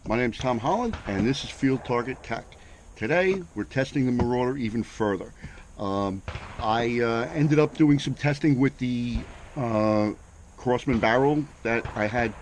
My name's Tom Holland, and this is Field Target Tech. Today, we're testing the Marauder even further. Um, I ended up doing some testing with the uh, Crossman barrel that I had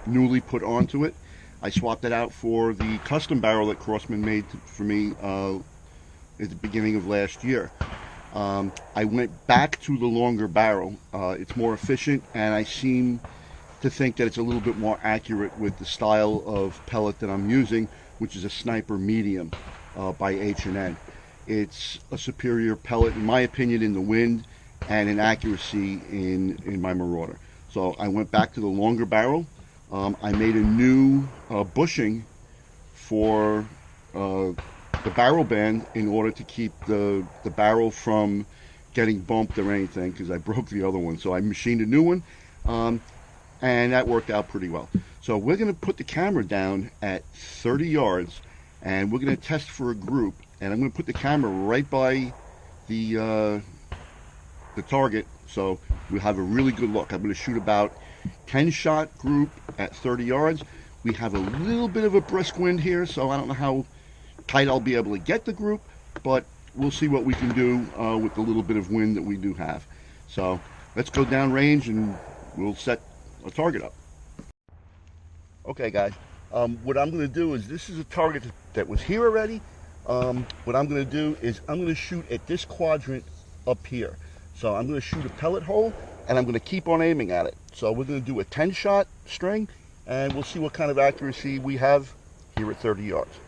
newly put onto it. I swapped it out for the custom barrel that Crossman made for me at the beginning of last year. I went back to the longer barrel. It's more efficient, and I seem to think that it's a little bit more accurate with the style of pellet that I'm using, which is a Sniper Medium by H&N. It's a superior pellet, in my opinion, in the wind and in accuracy in my Marauder. So I went back to the longer barrel. I made a new bushing for uh, the barrel band in order to keep the barrel from getting bumped or anything because I broke the other one. So I machined a new one. Um, and that worked out pretty well. So we're going to put the camera down at 30 yards, and we're going to test for a group. And I'm going to put the camera right by the target, so we have a really good look. I'm going to shoot about 10 shot group at 30 yards. We have a little bit of a brisk wind here, so I don't know how tight I'll be able to get the group, but we'll see what we can do with the little bit of wind that we do have. So let's go down range and we'll set a target up. Okay, guys. What I'm going to do is this is a target that was here already. What I'm going to do is I'm going to shoot at this quadrant up here. So I'm going to shoot a pellet hole, and I'm going to keep on aiming at it. So we're going to do a 10-shot string, and we'll see what kind of accuracy we have here at 30 yards.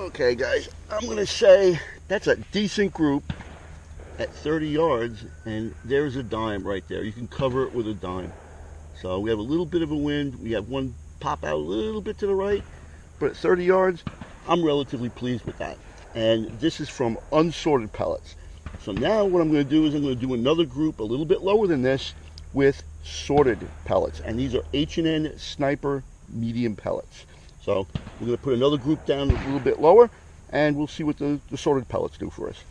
Okay guys, I'm gonna say that's a decent group at 30 yards, and there's a dime right there. You can cover it with a dime. So we have a little bit of a wind. We have one pop out a little bit to the right, but at 30 yards, I'm relatively pleased with that. And this is from unsorted pellets. So now what I'm going to do is I'm going to do another group a little bit lower than this with sorted pellets. And these are H&N Sniper medium pellets. So we're going to put another group down a little bit lower, and we'll see what the sorted pellets do for us.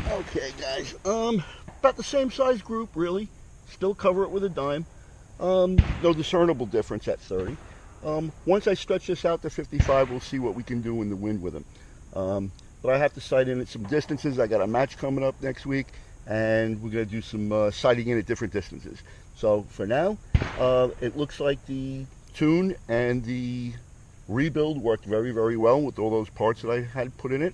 Okay guys, about the same size group really. Still cover it with a dime. No discernible difference at 30. Once I stretch this out to 55, we'll see what we can do in the wind with them. But I have to sight in at some distances. I got a match coming up next week, and we're going to do some sighting in at different distances. So for now, it looks like the tune and the rebuild worked very, very well with all those parts that I had put in it.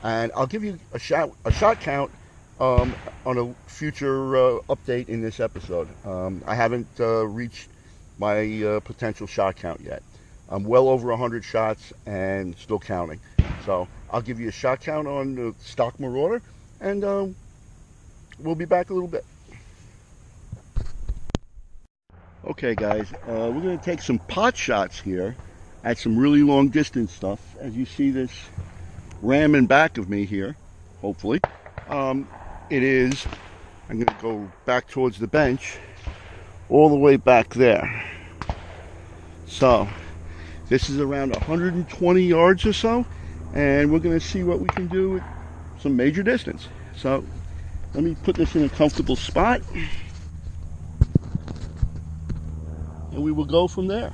And I'll give you a shot count on a future update in this episode. I haven't reached my potential shot count yet. I'm well over 100 shots and still counting. So I'll give you a shot count on the stock Marauder, and we'll be back a little bit. Okay guys, we're going to take some pot shots here at some really long distance stuff. As you see this ram in back of me here, hopefully. It is, I'm going to go back towards the bench, all the way back there. So, this is around 120 yards or so, and we're going to see what we can do with some major distance. So, let me put this in a comfortable spot. and we will go from there.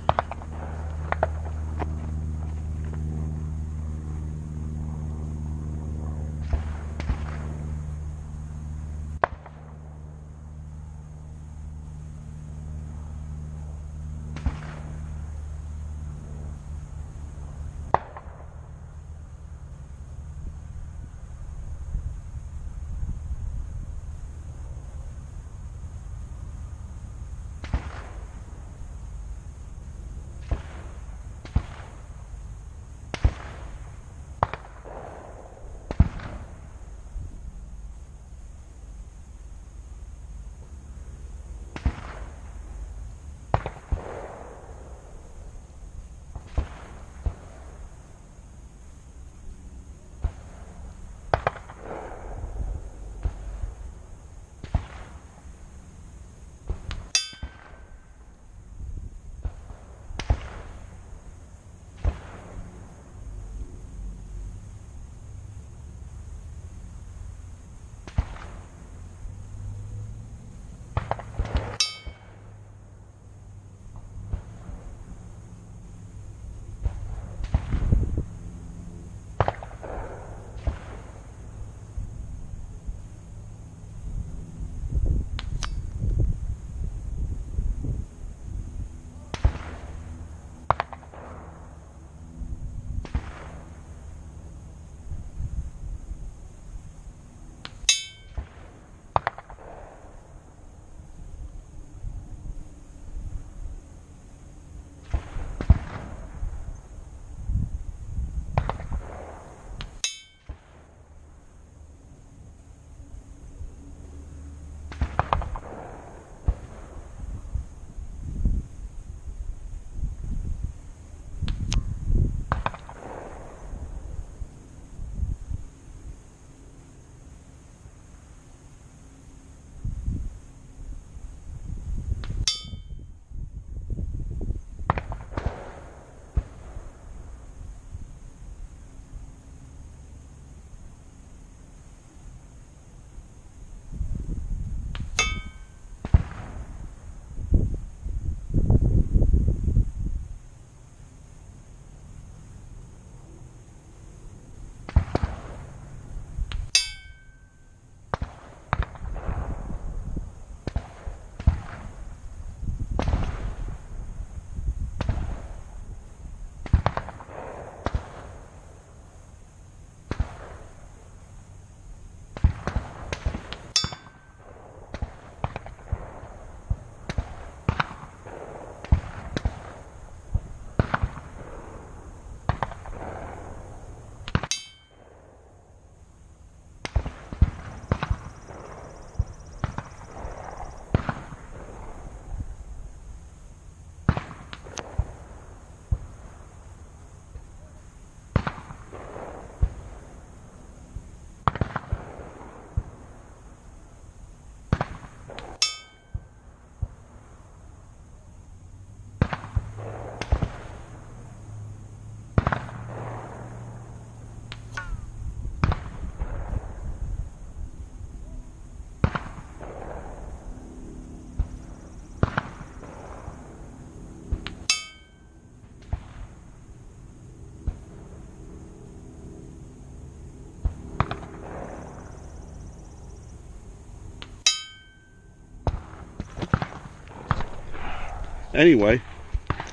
Anyway,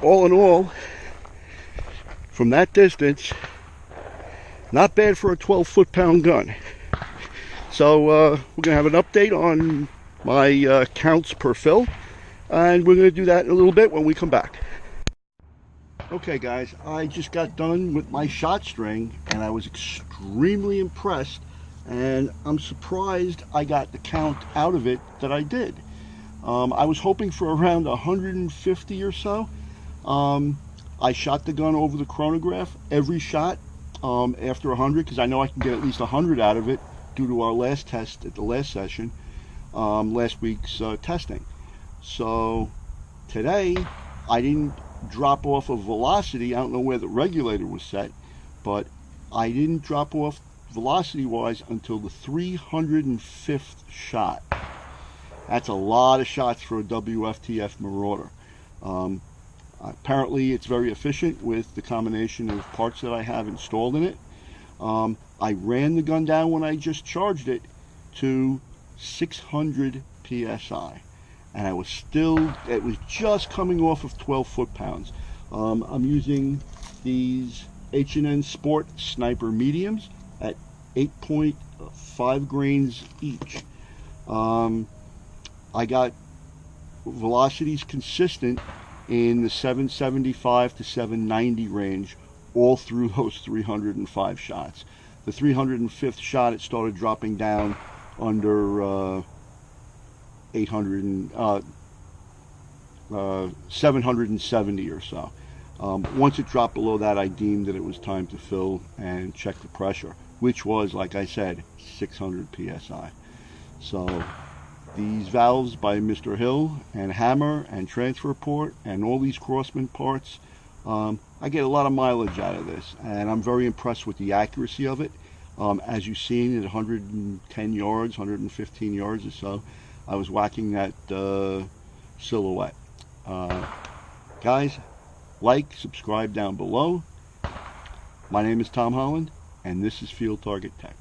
all in all, from that distance, not bad for a 12 foot-pound gun. So we're going to have an update on my counts per fill, and we're going to do that in a little bit when we come back. Okay guys, I just got done with my shot string and I was extremely impressed, and I'm surprised I got the count out of it that I did. I was hoping for around 150 or so. I shot the gun over the chronograph every shot after 100, because I know I can get at least 100 out of it due to our last test at the last session, last week's testing. So today I didn't drop off of velocity. I don't know where the regulator was set, but I didn't drop off velocity wise until the 305th shot. That's a lot of shots for a WFTF Marauder. Apparently it's very efficient with the combination of parts that I have installed in it. I ran the gun down when I just charged it to 600 psi, and it was just coming off of 12 foot-pounds. I'm using these H&N Sport Sniper Mediums at 8.5 grains each. I got velocities consistent in the 775 to 790 range all through those 305 shots. The 305th shot, it started dropping down under 770 or so. Once it dropped below that, I deemed that it was time to fill and check the pressure, which was, like I said, 600 psi. So these valves by Mr. Hill and Hammer and Transfer Port and all these Crosman parts, I get a lot of mileage out of this, and I'm very impressed with the accuracy of it. As you've seen, at 110 yards, 115 yards or so, I was whacking that silhouette. Guys, like, subscribe down below. My name is Tom Holland, and this is Field Target Tech.